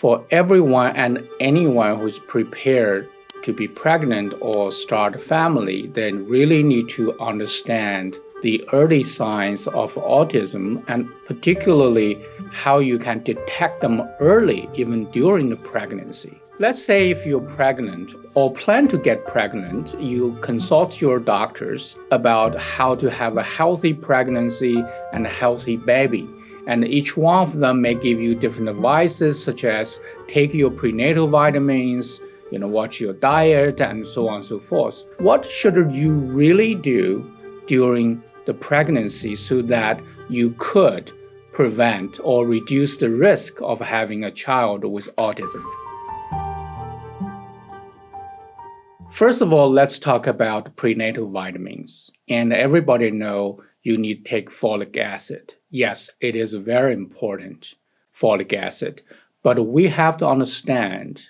for everyone and anyone who's prepared to be pregnant or start a family, they really need to understand the early signs of autism and particularly how you can detect them early, even during the pregnancy. Let's say if you're pregnant or plan to get pregnant, you consult your doctors about how to have a healthy pregnancy and a healthy baby. And each one of them may give you different advices, such as take your prenatal vitamins, watch your diet, and so on and so forth. What should you really do during the pregnancy so that you could prevent or reduce the risk of having a child with autism? First of all, let's talk about prenatal vitamins. And everybody knows you need to take folic acid. Yes, it is very important, folic acid. But we have to understand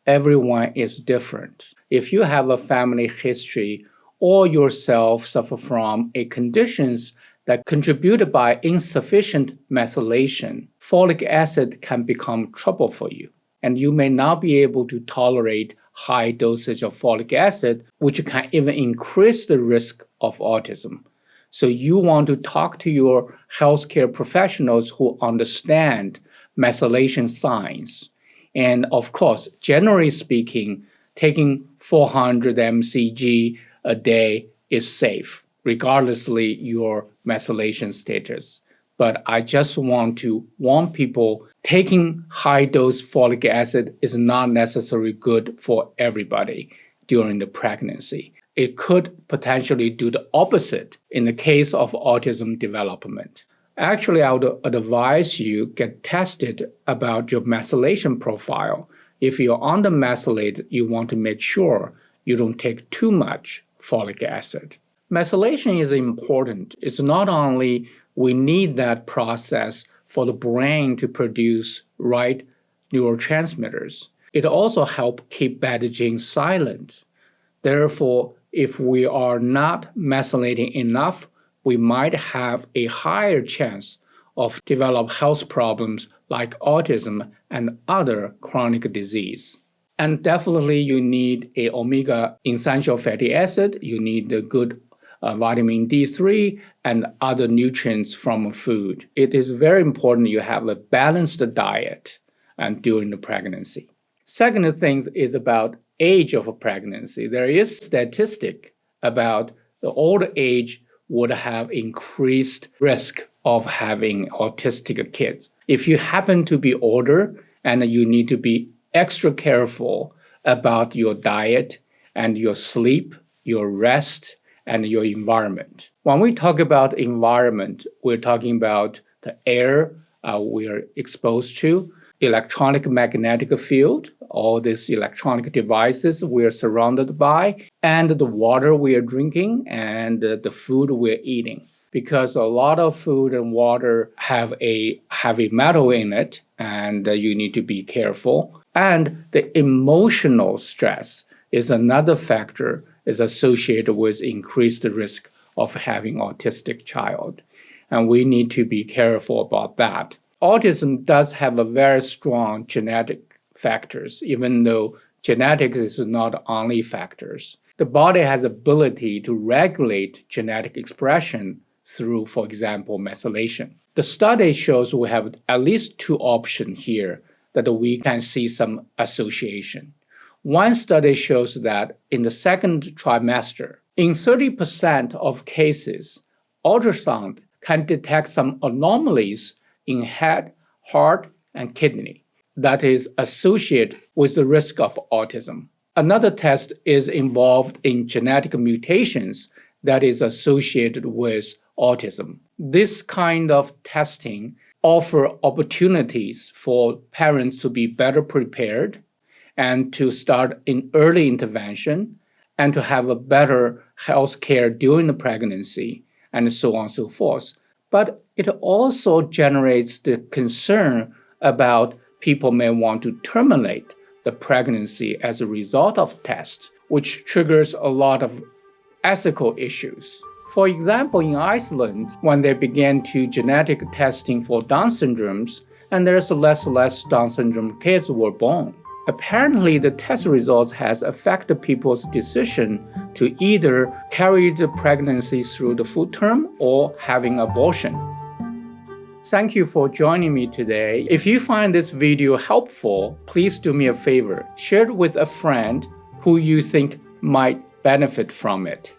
everyone is different. If you have a family history or yourself suffer from a conditions that contributed by insufficient methylation, folic acid can become trouble for you. And you may not be able to tolerate high dosage of folic acid, which can even increase the risk of autism. So you want to talk to your healthcare professionals who understand methylation signs. And of course, generally speaking, taking 400 mcg a day is safe, regardlessly your methylation status. But I just want to warn people, taking high-dose folic acid is not necessarily good for everybody during the pregnancy. It could potentially do the opposite in the case of autism development. Actually, I would advise you get tested about your methylation profile. If you're under-methylated, you want to make sure you don't take too much folic acid. Methylation is important. It's not only we need that process for the brain to produce right neurotransmitters. It also helps keep bad genes silent. Therefore, if we are not methylating enough, we might have a higher chance of develop health problems like autism and other chronic disease. And definitely you need a omega essential fatty acid, you need the good vitamin D3 and other nutrients from food. It is very important you have a balanced diet during the pregnancy. Second thing is about age of a pregnancy. There is statistic about the older age would have increased risk of having autistic kids. If you happen to be older and you need to be extra careful about your diet and your sleep, your rest, and your environment. When we talk about environment, we're talking about the air we're exposed to, electronic magnetic field, all these electronic devices we're surrounded by, and the water we are drinking and the food we're eating. Because a lot of food and water have a heavy metal in it, and you need to be careful. And the emotional stress is another factor is associated with increased risk of having autistic child. And we need to be careful about that. Autism does have a very strong genetic factors, even though genetics is not only factors. The body has ability to regulate genetic expression through, for example, methylation. The study shows we have at least two options here that we can see some association. One study shows that in the second trimester, in 30% of cases, ultrasound can detect some anomalies in head, heart, and kidney that is associated with the risk of autism. Another test is involved in genetic mutations that is associated with autism. This kind of testing offers opportunities for parents to be better prepared and to start in early intervention and to have a better health care during the pregnancy and so on and so forth. But it also generates the concern about people may want to terminate the pregnancy as a result of tests, which triggers a lot of ethical issues. For example, in Iceland, when they began to genetic testing for Down syndromes, and there's less Down syndrome kids were born. Apparently, the test results has affected people's decision to either carry the pregnancy through the full term or having abortion. Thank you for joining me today. If you find this video helpful, please do me a favor. Share it with a friend who you think might benefit from it.